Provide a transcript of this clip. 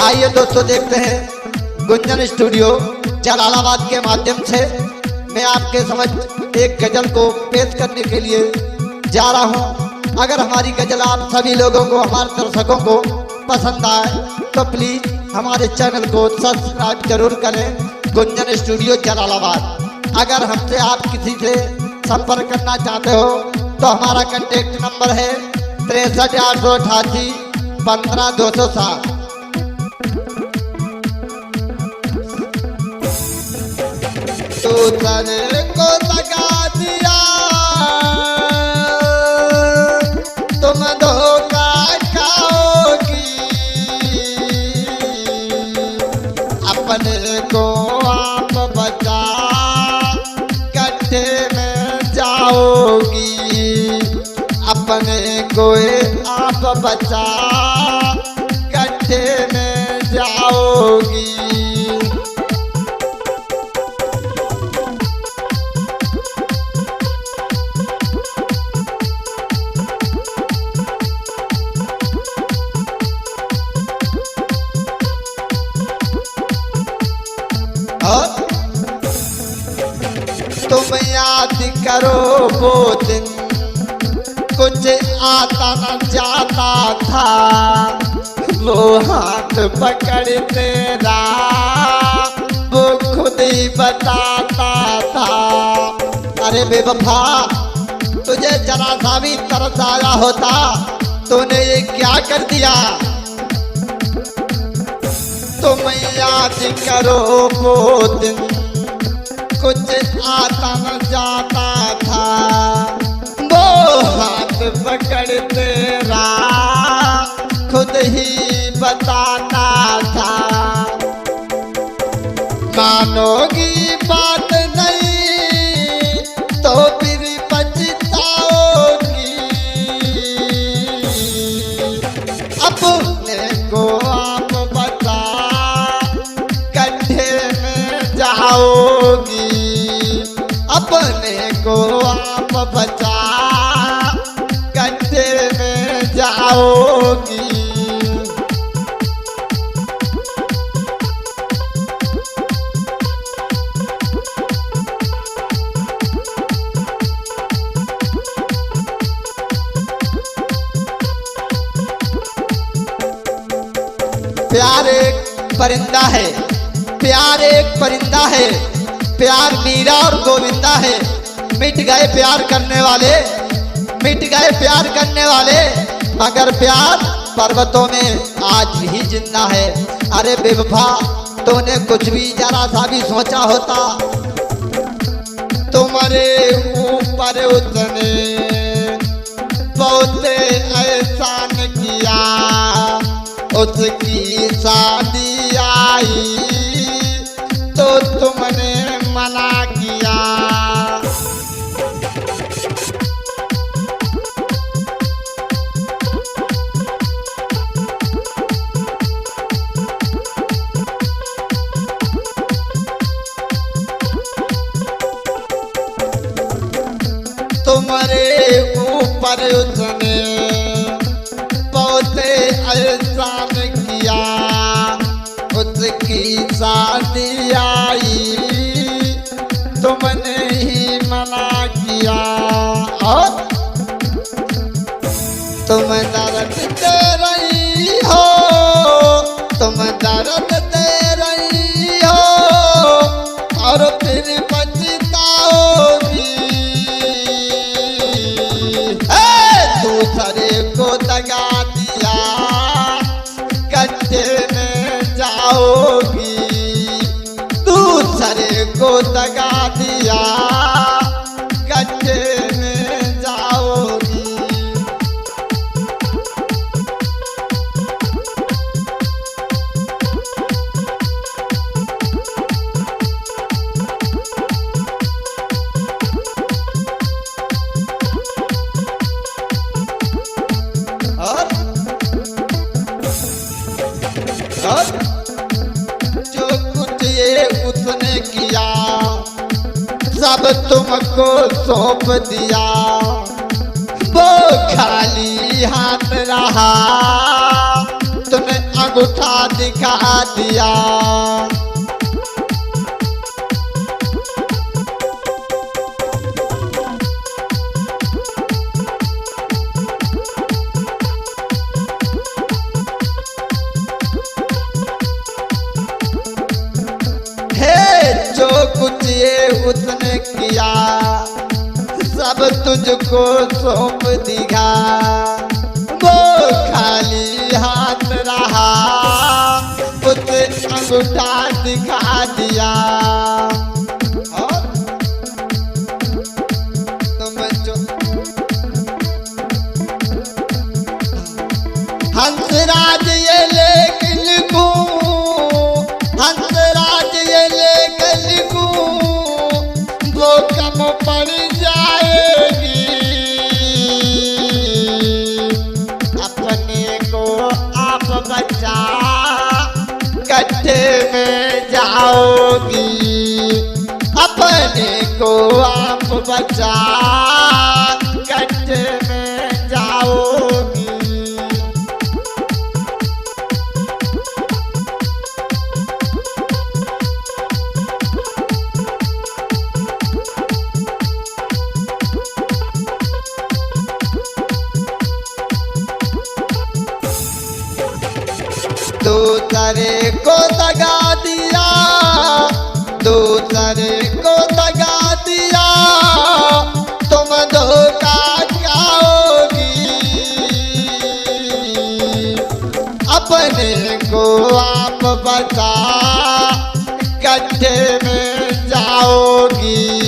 आइए दोस्तों देखते हैं गुंजन स्टूडियो जलालाबाद के माध्यम से मैं आपके समझ एक गजल को पेश करने के लिए जा रहा हूं। अगर हमारी गजल आप सभी लोगों को, हमारे दर्शकों को पसंद आए तो प्लीज हमारे चैनल को सब्सक्राइब जरूर करें, गुंजन स्टूडियो जलालाबाद। अगर हमसे आप किसी से संपर्क करना चाहते हो तो हमारा कांटेक्ट नंबर है 63 888 15 207। दूसरे को लगा दिया तुम धोखा खाओगी, अपने को आप बचा गड्ढे में जाओगी, अपने को आप बचा गड्ढे में जाओगी। तुम याद करो वो दिन कुछ आता न जाता था, वो हाथ पकड़ तेरा वो खुद ही बताता था। अरे बेवफा, तुझे जरा सा भी तरस आया होता तूने ये क्या कर दिया। तुम याद करो वो दिन कुछ आता न जाता था, वो हाथ पकड़ तेरा खुद ही बताता था। मानोगी बात नहीं तो फिर पछताओगी, अपने को आप बता गड्ढे में जाओगी, अपने को आप बचा गड्ढे में जाओगी। प्यार एक परिंदा है, प्यार एक परिंदा है, प्यार मीरा और गोविंदा है। मिट गए प्यार करने वाले, मिट गए प्यार करने वाले, मगर प्यार पर्वतों में आज भी जिंदा है। अरे बेवफा, तूने कुछ भी जरा सा भी सोचा होता, तुम्हारे ऊपर उसने बहुत एहसान किया, उसकी शादी आई तो तुमने मना किया। तुम्हारे ऊपर उसने बहुत एहसान किया, उसकी शादी आई तुमने ही मना किया। और तुम दर्द दे रही हो, तुम दर्द दे रही हो और फिर पछताओगी। दूसरे को दगा दिया गड्ढे में जाओगी, दूसरे को दगा दिया गड्ढे में जाओगी। जो कुछ ये उसने किया सब तुमको सौंप दिया, वो खाली हाथ रहा, तुम्हें अंगूठा दिखा दिया। जो कुछ ये उसने किया सब तुझको सौंप दिया। वो खाली हाथ रहा उसे अंगूठा दिखा दिया। और तुम जो हंसराज ये लेकिन लिखूं, हंसराज ये लेकर लिखूं, वो कम पड़ जाएगी। अपने को आप बचा गड्ढे में जाओगी। अपने को आप बचा गड्ढे में जाओगी। दूसरे को दगा दिया, दूसरे को दगा दिया, तुम धोखा खाओगी। अपने को आप बचा गड्ढे में जाओगी।